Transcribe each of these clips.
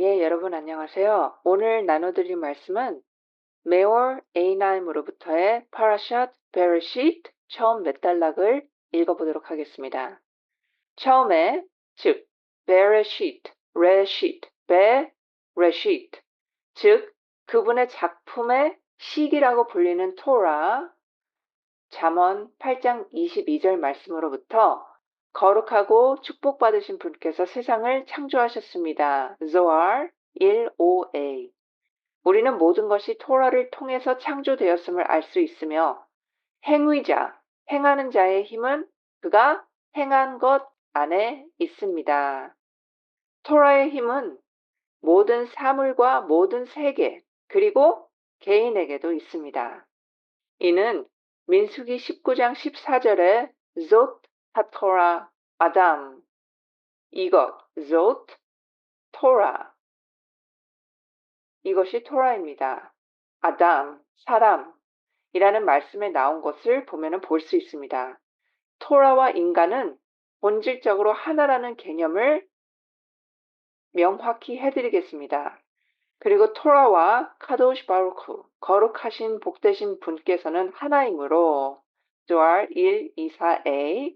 예, 여러분 안녕하세요. 오늘 나눠드릴 말씀은 메올 에이나임으로부터의 파라샷 베레쉿 처음 몇 단락을 읽어보도록 하겠습니다. 처음에 즉 베레쉿, 레쉿, 베레쉿 즉 그분의 작품의 시기라고 불리는 토라 잠언 8장 22절 말씀으로부터 거룩하고 축복받으신 분께서 세상을 창조하셨습니다. 조알 1:5a 우리는 모든 것이 토라를 통해서 창조되었음을 알 수 있으며 행위자, 행하는 자의 힘은 그가 행한 것 안에 있습니다. 토라의 힘은 모든 사물과 모든 세계 그리고 개인에게도 있습니다. 이는 민수기 19장 14절에 쟈 하토라 아담 이것 쟈 토라 이것이 토라입니다. 아담 사람이라는 말씀에 나온 것을 보면 볼 수 있습니다. 토라와 인간은 본질적으로 하나라는 개념을 명확히 해드리겠습니다. 그리고 토라와 카도시 바루크 거룩하신 복되신 분께서는 하나이므로 조알 124a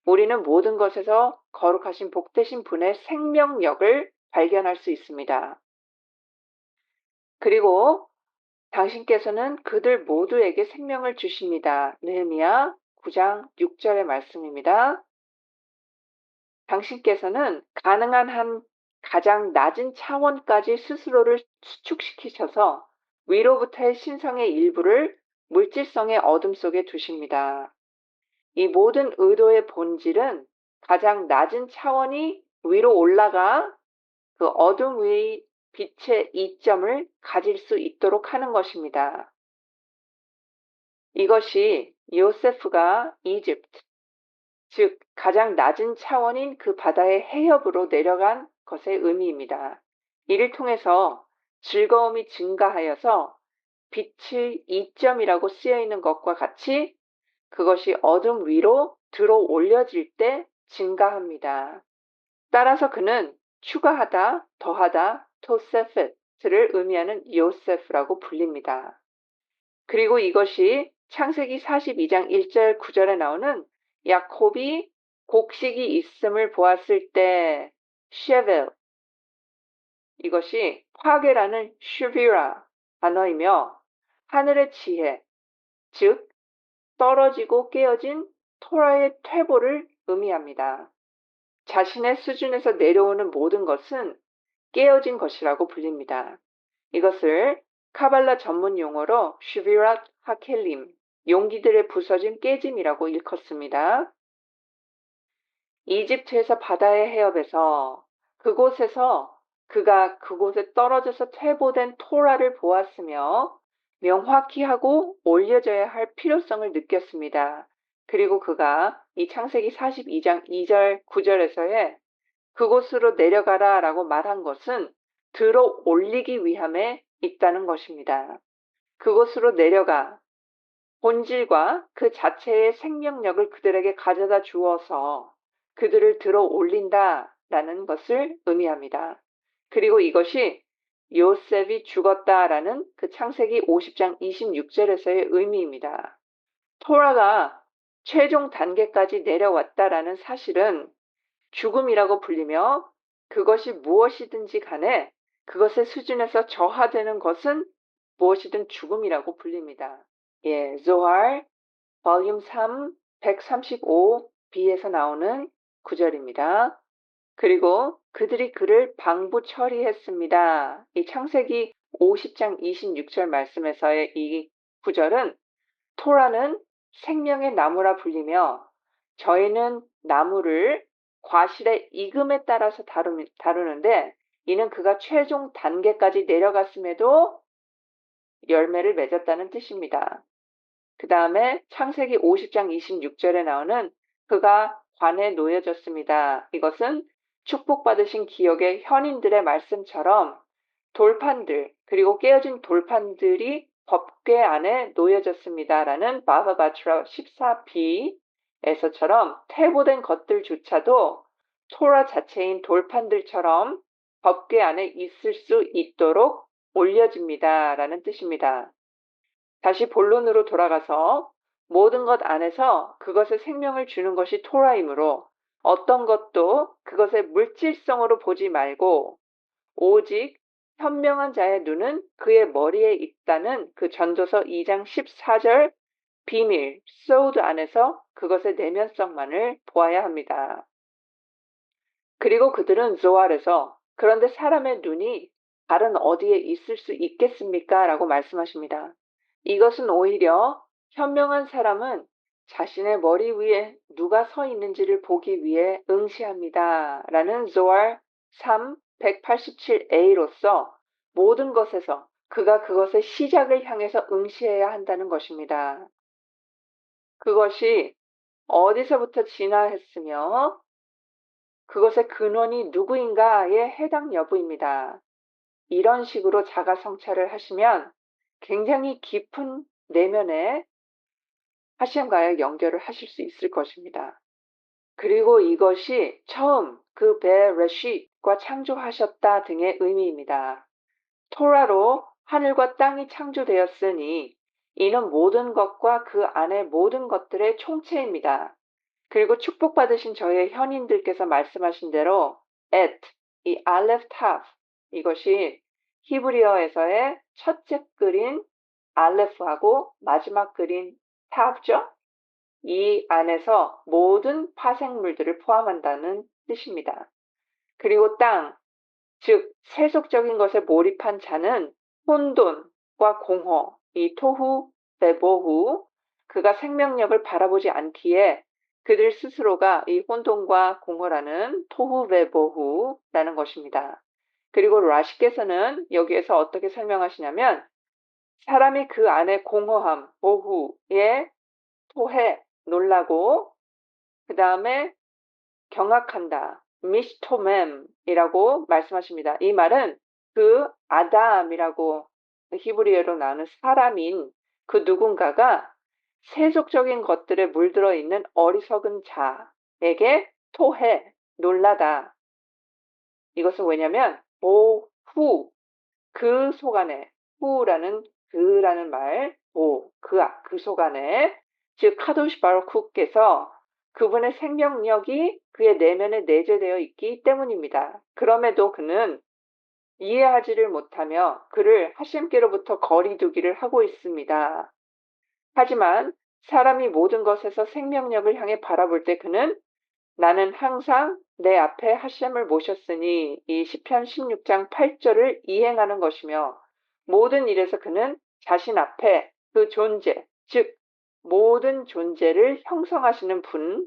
우리는 모든 것에서 거룩하신 복되신 분의 생명력을 발견할 수 있습니다. 그리고 당신께서는 그들 모두에게 생명을 주십니다. 느헤미야 9장 6절의 말씀입니다. 당신께서는 가능한 한 가장 낮은 차원까지 스스로를 수축시키셔서 위로부터의 신성의 일부를 물질성의 어둠 속에 두십니다. 이 모든 의도의 본질은 가장 낮은 차원이 위로 올라가 그 어둠 위의 빛의 이점을 가질 수 있도록 하는 것입니다. 이것이 요세프가 이집트, 즉 가장 낮은 차원인 그 바다의 해협으로 내려간 것의 의미입니다. 이를 통해서 즐거움이 증가하여서 빛의 이점이라고 쓰여 있는 것과 같이 그것이 어둠 위로 들어 올려질 때 증가합니다. 따라서 그는 추가하다, 더하다, 토세페트를 의미하는 요세프라고 불립니다. 그리고 이것이 창세기 42장 1절 9절에 나오는 야곱이 곡식이 있음을 보았을 때 쉐벨 이것이 화계라는 슈비라 단어이며 하늘의 지혜 즉 떨어지고 깨어진 토라의 퇴보를 의미합니다. 자신의 수준에서 내려오는 모든 것은 깨어진 것이라고 불립니다. 이것을 카발라 전문 용어로 슈비랏 하켈림, 용기들의 부서짐 깨짐이라고 일컫습니다. 이집트에서 바다의 해협에서 그곳에서 그가 그곳에 떨어져서 퇴보된 토라를 보았으며 명확히 하고 올려져야 할 필요성을 느꼈습니다. 그리고 그가 이 창세기 42장 2절 9절에서의 그곳으로 내려가라 라고 말한 것은 들어 올리기 위함에 있다는 것입니다. 그곳으로 내려가 본질과 그 자체의 생명력을 그들에게 가져다 주어서 그들을 들어 올린다라는 것을 의미합니다. 그리고 이것이 요셉이 죽었다라는 그 창세기 50장 26절에서의 의미입니다. 토라가 최종 단계까지 내려왔다라는 사실은 죽음이라고 불리며 그것이 무엇이든지 간에 그것의 수준에서 저하되는 것은 무엇이든 죽음이라고 불립니다. 예, 조할 볼륨 3 135b에서 나오는 구절입니다. 그리고 그들이 그를 방부 처리했습니다. 이 창세기 50장 26절 말씀에서의 이 구절은 토라는 생명의 나무라 불리며 저희는 나무를 과실의 익음에 따라서 다루는데 이는 그가 최종 단계까지 내려갔음에도 열매를 맺었다는 뜻입니다. 그 다음에 창세기 50장 26절에 나오는 그가 관에 놓여졌습니다. 이것은 축복받으신 기억의 현인들의 말씀처럼 돌판들 그리고 깨어진 돌판들이 법궤 안에 놓여졌습니다라는 바바바트라 14b에서처럼 퇴보된 것들조차도 토라 자체인 돌판들처럼 법궤 안에 있을 수 있도록 올려집니다. 라는 뜻입니다. 다시 본론으로 돌아가서 모든 것 안에서 그것에 생명을 주는 것이 토라이므로 어떤 것도 그것의 물질성으로 보지 말고 오직 현명한 자의 눈은 그의 머리에 있다는 그 전도서 2장 14절 비밀, 소드 안에서 그것의 내면성만을 보아야 합니다. 그리고 그들은 조알에서 그런데 사람의 눈이 다른 어디에 있을 수 있겠습니까? 라고 말씀하십니다. 이것은 오히려 현명한 사람은 자신의 머리 위에 누가 서 있는지를 보기 위해 응시합니다. 라는 조알 3 187a로서 모든 것에서 그가 그것의 시작을 향해서 응시해야 한다는 것입니다. 그것이 어디서부터 진화했으며 그것의 근원이 누구인가에 해당 여부입니다. 이런 식으로 자가 성찰을 하시면 굉장히 깊은 내면의 하심과의 연결을 하실 수 있을 것입니다. 그리고 이것이 처음 그 베레쉿과 창조하셨다 등의 의미입니다. 토라로 하늘과 땅이 창조되었으니 이는 모든 것과 그 안의 모든 것들의 총체입니다. 그리고 축복받으신 저의 현인들께서 말씀하신 대로 et, 이 알레프 타프, 이것이 히브리어에서의 첫째 글인 알레프하고 마지막 글인 타프죠. 이 안에서 모든 파생물들을 포함한다는 뜻입니다. 그리고 땅, 즉 세속적인 것에 몰입한 자는 혼돈과 공허, 이 토후, 베보후, 그가 생명력을 바라보지 않기에 그들 스스로가 이 혼돈과 공허라는 토후베보후라는 것입니다. 그리고 라시께서는 여기에서 어떻게 설명하시냐면 사람이 그 안에 공허함, 보후에 토해, 놀라고 그 다음에 경악한다. 미스토mem이라고 말씀하십니다. 이 말은 그 아담이라고 히브리어로 나오는 사람인 그 누군가가 세속적인 것들에 물들어 있는 어리석은 자에게 토해, 놀라다. 이것은 왜냐면 보후, 그 속안에, 후라는 그라는 말, 그 속안에, 즉 카도시 바루크께서 그분의 생명력이 그의 내면에 내재되어 있기 때문입니다. 그럼에도 그는 이해하지를 못하며 그를 하심께로부터 거리두기를 하고 있습니다. 하지만 사람이 모든 것에서 생명력을 향해 바라볼 때 그는 나는 항상 내 앞에 하심을 모셨으니 이 시편 16장 8절을 이행하는 것이며 모든 일에서 그는 자신 앞에 그 존재, 즉 모든 존재를 형성하시는 분,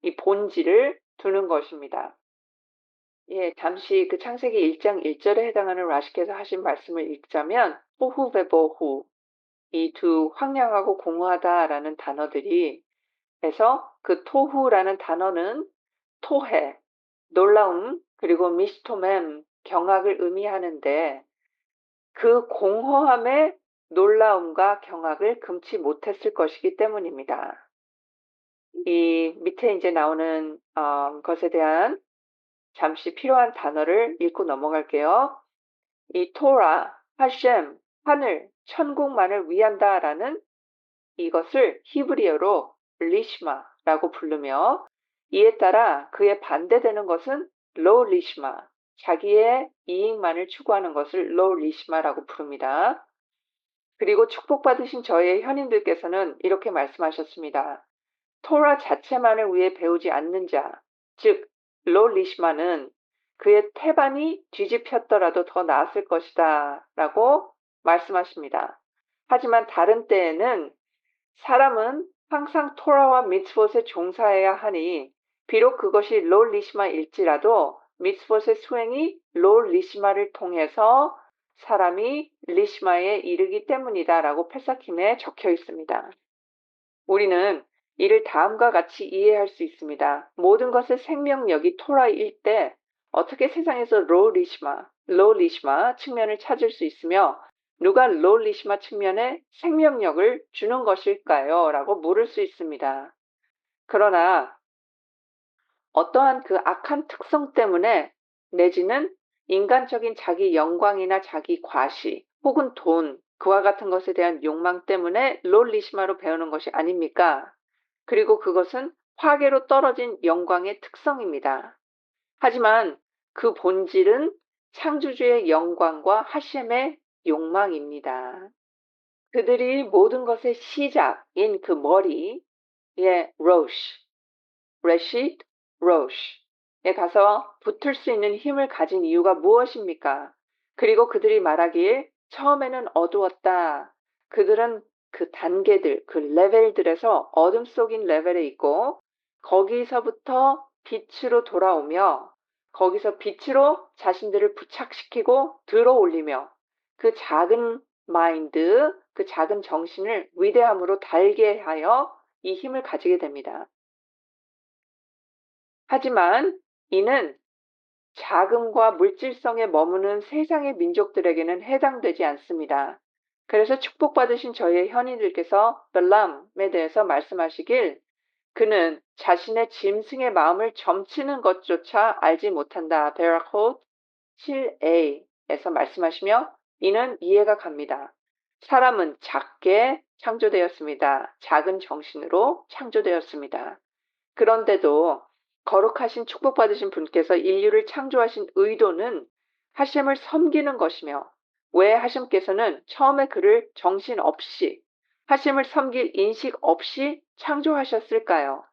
이 본질을 두는 것입니다. 예, 잠시 그 창세기 1장 1절에 해당하는 라시께서 하신 말씀을 읽자면 호후베보후, 이 두 황량하고 공허하다라는 단어들이 해서 그 토후라는 단어는 토해, 놀라움, 그리고 미스토mem, 경악을 의미하는데 그 공허함의 놀라움과 경악을 금치 못했을 것이기 때문입니다. 이 밑에 이제 나오는 것에 대한 잠시 필요한 단어를 읽고 넘어갈게요. 이 토라, 하셴, 하늘, 천국만을 위한다라는 이것을 히브리어로 리시마라고 부르며 이에 따라 그에 반대되는 것은 로 리시마, 자기의 이익만을 추구하는 것을 로 리시마라고 부릅니다. 그리고 축복받으신 저의 현인들께서는 이렇게 말씀하셨습니다. 토라 자체만을 위해 배우지 않는 자, 즉 로 리시마는 그의 태반이 뒤집혔더라도 더 나았을 것이다 라고 말씀하십니다. 하지만 다른 때에는 사람은 항상 토라와 미츠봇에 종사해야 하니 비록 그것이 로 리시마일지라도 미츠봇의 수행이 로 리시마를 통해서 사람이 리시마에 이르기 때문이다 라고 페사킴에 적혀 있습니다. 우리는 이를 다음과 같이 이해할 수 있습니다. 모든 것의 생명력이 토라일 때 어떻게 세상에서 로 리시마 측면을 찾을 수 있으며 누가 로 리시마 측면에 생명력을 주는 것일까요? 라고 물을 수 있습니다. 그러나 어떠한 그 악한 특성 때문에 내지는 인간적인 자기 영광이나 자기 과시 혹은 돈, 그와 같은 것에 대한 욕망 때문에 롤리시마로 배우는 것이 아닙니까? 그리고 그것은 화계로 떨어진 영광의 특성입니다. 하지만 그 본질은 창조주의 영광과 하셴의 욕망입니다. 그들이 모든 것의 시작인 그 머리의 로시, 레시드, 로시에 가서 붙을 수 있는 힘을 가진 이유가 무엇입니까? 그리고 그들이 말하길 처음에는 어두웠다. 그들은 그 단계들, 그 레벨들에서 어둠 속인 레벨에 있고 거기서부터 빛으로 돌아오며 거기서 빛으로 자신들을 부착시키고 들어올리며 그 작은 마인드, 그 작은 정신을 위대함으로 달게 하여 이 힘을 가지게 됩니다. 하지만 이는 자금과 물질성에 머무는 세상의 민족들에게는 해당되지 않습니다. 그래서 축복받으신 저희의 현인들께서 발람에 대해서 말씀하시길 그는 자신의 짐승의 마음을 점치는 것조차 알지 못한다. 베라콧 7a에서 말씀하시며 이는 이해가 갑니다. 사람은 작게 창조되었습니다. 작은 정신으로 창조되었습니다. 그런데도 거룩하신 축복받으신 분께서 인류를 창조하신 의도는 하심을 섬기는 것이며 왜 하심께서는 처음에 그를 정신없이 하심을 섬길 인식 없이 창조하셨을까요?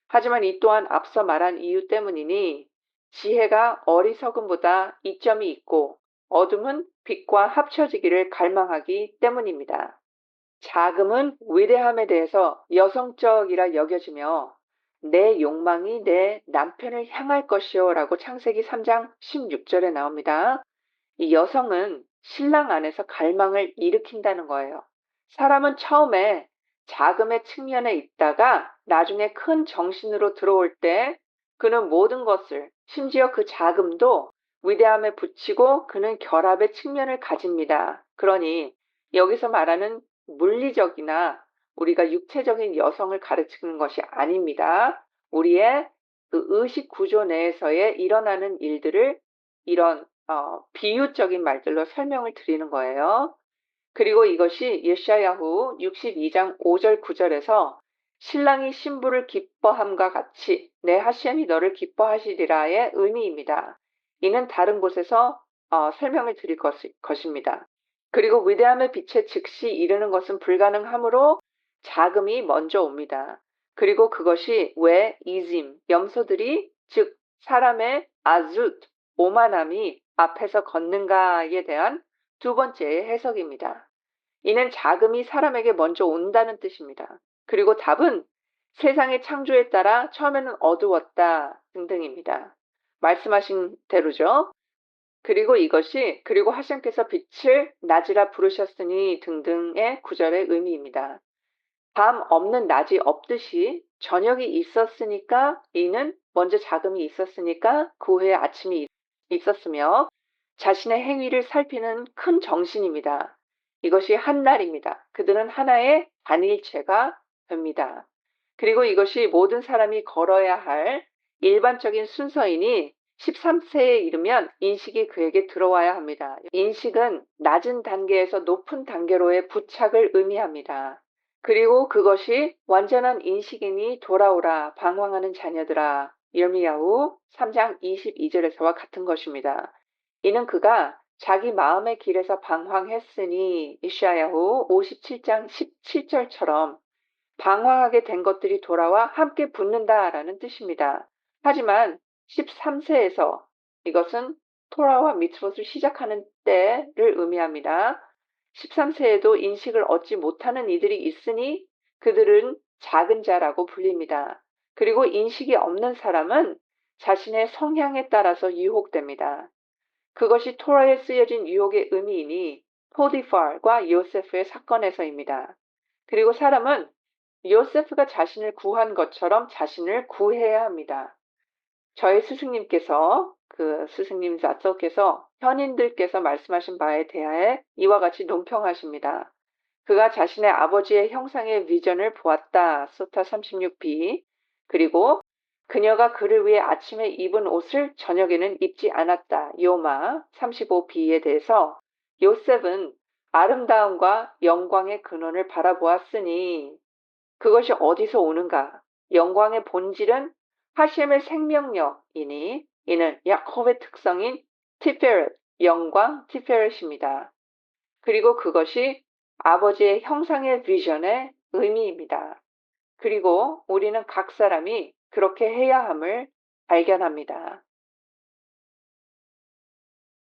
하지만 이 또한 앞서 말한 이유 때문이니 지혜가 어리석음보다 이점이 있고 어둠은 빛과 합쳐지기를 갈망하기 때문입니다. 자금은 위대함에 대해서 여성적이라 여겨지며 내 욕망이 내 남편을 향할 것이요 라고 창세기 3장 16절에 나옵니다. 이 여성은 신랑 안에서 갈망을 일으킨다는 거예요. 사람은 처음에 자금의 측면에 있다가 나중에 큰 정신으로 들어올 때 그는 모든 것을 심지어 그 자금도 위대함에 붙이고 그는 결합의 측면을 가집니다. 그러니 여기서 말하는 물리적이나 우리가 육체적인 여성을 가르치는 것이 아닙니다. 우리의 그 의식 구조 내에서의 일어나는 일들을 이런 비유적인 말들로 설명을 드리는 거예요. 그리고 이것이 예샤야후 62장 5절 9절에서 신랑이 신부를 기뻐함과 같이 내 하셴이 너를 기뻐하시리라의 의미입니다. 이는 다른 곳에서 설명을 드릴 것입니다. 그리고 위대함의 빛에 즉시 이르는 것은 불가능하므로 자금이 먼저 옵니다. 그리고 그것이 왜 이짐, 염소들이 즉 사람의 아쯧, 오만함이 앞에서 걷는가에 대한 두 번째의 해석입니다. 이는 자금이 사람에게 먼저 온다는 뜻입니다. 그리고 답은 세상의 창조에 따라 처음에는 어두웠다 등등입니다. 말씀하신 대로죠. 그리고 이것이 그리고 하심께서 빛을 낮이라 부르셨으니 등등의 구절의 의미입니다. 밤 없는 낮이 없듯이 저녁이 있었으니까 이는 먼저 자금이 있었으니까 그 후에 아침이 있었으며 자신의 행위를 살피는 큰 정신입니다. 이것이 한날입니다. 그들은 하나의 단일체가 됩니다. 그리고 이것이 모든 사람이 걸어야 할 일반적인 순서이니 13세에 이르면 인식이 그에게 들어와야 합니다. 인식은 낮은 단계에서 높은 단계로의 부착을 의미합니다. 그리고 그것이 완전한 인식이니 돌아오라 방황하는 자녀들아 이르미야후 3장 22절에서와 같은 것입니다. 이는 그가 자기 마음의 길에서 방황했으니 이샤야후 57장 17절처럼 방황하게 된 것들이 돌아와 함께 붙는다라는 뜻입니다. 하지만 13세에서 이것은 토라와 미tzvot을 시작하는 때를 의미합니다. 13세에도 인식을 얻지 못하는 이들이 있으니 그들은 작은 자라고 불립니다. 그리고 인식이 없는 사람은 자신의 성향에 따라서 유혹됩니다. 그것이 토라에 쓰여진 유혹의 의미이니 포디팔과 요세프의 사건에서입니다. 그리고 사람은 요세프가 자신을 구한 것처럼 자신을 구해야 합니다. 저의 스승님께서 그 스승님 자서께서 현인들께서 말씀하신 바에 대하여 이와 같이 논평하십니다. 그가 자신의 아버지의 형상의 비전을 보았다. 소타 36b. 그리고 그녀가 그를 위해 아침에 입은 옷을 저녁에는 입지 않았다. 요마 35b에 대해서 요셉은 아름다움과 영광의 근원을 바라보았으니 그것이 어디서 오는가? 영광의 본질은 하셴의 생명력이니 이는 야곱의 특성인 티페렛, 영광 티페렛입니다. 그리고 그것이 아버지의 형상의 비전의 의미입니다. 그리고 우리는 각 사람이 그렇게 해야 함을 발견합니다.